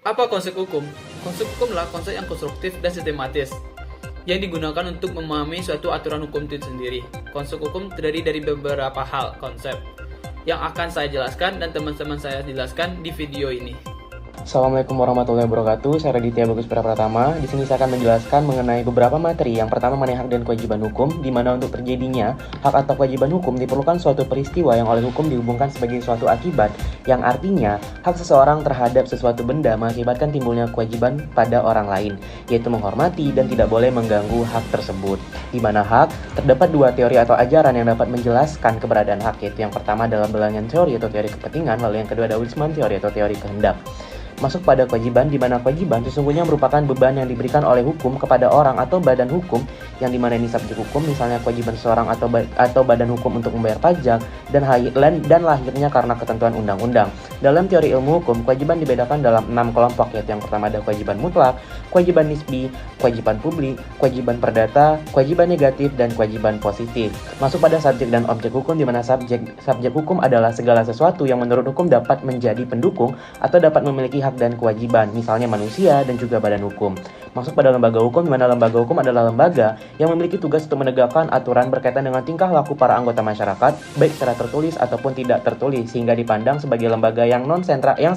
Apa konsep hukum? Konsep hukum adalah konsep yang konstruktif dan sistematis yang digunakan untuk memahami suatu aturan hukum itu sendiri. Konsep hukum terdiri dari beberapa hal konsep yang akan saya jelaskan dan teman-teman saya jelaskan di video ini. Assalamualaikum warahmatullahi wabarakatuh. Saya Raditya Bagus Pratama. Di sini saya akan menjelaskan mengenai beberapa materi. Yang pertama mengenai hak dan kewajiban hukum, di mana untuk terjadinya hak atau kewajiban hukum diperlukan suatu peristiwa yang oleh hukum dihubungkan sebagai suatu akibat, yang artinya hak seseorang terhadap sesuatu benda mengakibatkan timbulnya kewajiban pada orang lain, yaitu menghormati dan tidak boleh mengganggu hak tersebut. Di mana hak terdapat dua teori atau ajaran yang dapat menjelaskan keberadaan hak, yaitu yang pertama dalam bilangan teori atau teori kepentingan, lalu yang kedua adalah Wisman teori atau teori kehendak. Masuk pada kewajiban, di mana kewajiban sesungguhnya merupakan beban yang diberikan oleh hukum kepada orang atau badan hukum, yang dimana ini subjek hukum, misalnya kewajiban seseorang atau badan hukum untuk membayar pajak dan lahirnya karena ketentuan undang-undang. Dalam teori ilmu hukum, kewajiban dibedakan dalam 6 kelompok, yaitu yang pertama ada kewajiban mutlak, kewajiban nisbi, kewajiban publik, kewajiban perdata, kewajiban negatif, dan kewajiban positif. Masuk pada subjek dan objek hukum, di mana subjek hukum adalah segala sesuatu yang menurut hukum dapat menjadi pendukung atau dapat memiliki hak dan kewajiban, misalnya manusia dan juga badan hukum. Masuk pada lembaga hukum, di mana lembaga hukum adalah lembaga yang memiliki tugas untuk menegakkan aturan berkaitan dengan tingkah laku para anggota masyarakat, baik secara tertulis ataupun tidak tertulis, sehingga dipandang sebagai lembaga yang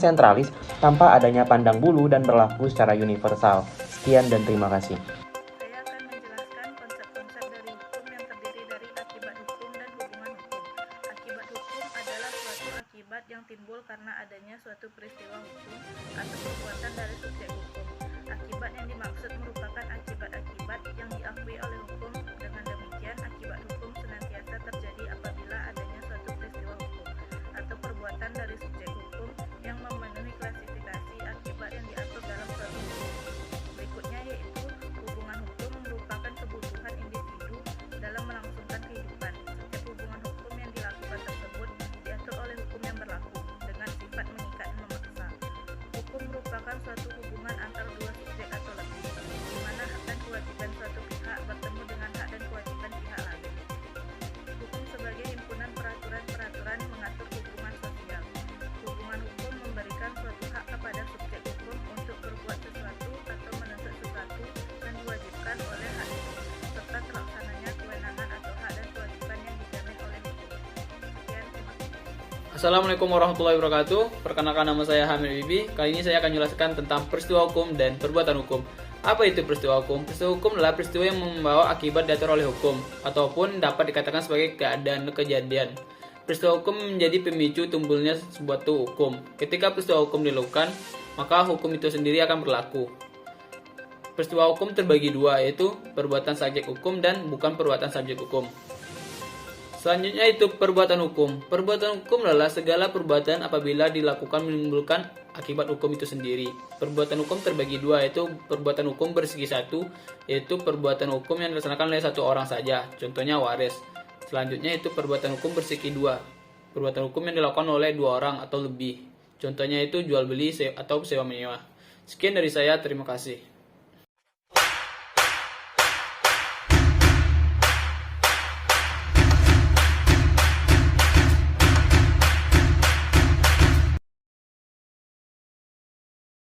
sentralis tanpa adanya pandang bulu dan berlaku secara universal. Sekian dan terima kasih. Saya akan menjelaskan konsep-konsep dari hukum yang terdiri dari akibat hukum dan hubungan hukum. Akibat hukum adalah suatu akibat yang timbul karena adanya suatu peristiwa hukum atau perbuatan dari subjek hukum. Akibat yang dimaksud merupakan akibat-akibat yang diakui oleh hukum. Dengan demikian, akibat hukum senantiasa terjadi apabila adanya suatu peristiwa hukum atau perbuatan dari subjek hukum yang memenuhi klasifikasi akibat yang diatur dalam suatu hukum. Berikutnya yaitu hubungan hukum merupakan kebutuhan individu dalam melangsungkan kehidupan. Setiap hubungan hukum yang dilakukan tersebut diatur oleh hukum yang berlaku dengan sifat mengikat dan memaksa. Hukum merupakan suatu hubungan antara dua subjek atau lebih, di mana hak dan kewajiban suatu pihak bertemu dengan hak dan kewajiban pihak lain. Hukum sebagai himpunan peraturan-peraturan mengatur hubungan sosial. Hubungan hukum memberikan suatu hak kepada subjek hukum untuk berbuat sesuatu atau menuntut sesuatu yang diwajibkan oleh hak itu, serta terlaksananya kewenangan atau hak dan kewajiban yang dijamin oleh hukum. Sekian, terima kasih. Assalamualaikum warahmatullahi wabarakatuh. Perkenalkan, nama saya Hamid Bibi. Kali ini saya akan menjelaskan tentang peristiwa hukum dan perbuatan hukum. Apa itu peristiwa hukum? Peristiwa hukum adalah peristiwa yang membawa akibat diatur oleh hukum, ataupun dapat dikatakan sebagai keadaan kejadian. Peristiwa hukum menjadi pemicu timbulnya suatu hukum. Ketika peristiwa hukum dilakukan, maka hukum itu sendiri akan berlaku. Peristiwa hukum terbagi dua, yaitu perbuatan subjek hukum dan bukan perbuatan subjek hukum. Selanjutnya itu perbuatan hukum. Perbuatan hukum adalah segala perbuatan apabila dilakukan menimbulkan akibat hukum itu sendiri. Perbuatan hukum terbagi dua, yaitu perbuatan hukum bersegi satu, yaitu perbuatan hukum yang dilaksanakan oleh satu orang saja, contohnya waris. Selanjutnya itu perbuatan hukum bersegi dua, perbuatan hukum yang dilakukan oleh dua orang atau lebih, contohnya itu jual beli atau sewa menyewa. Sekian dari saya, terima kasih.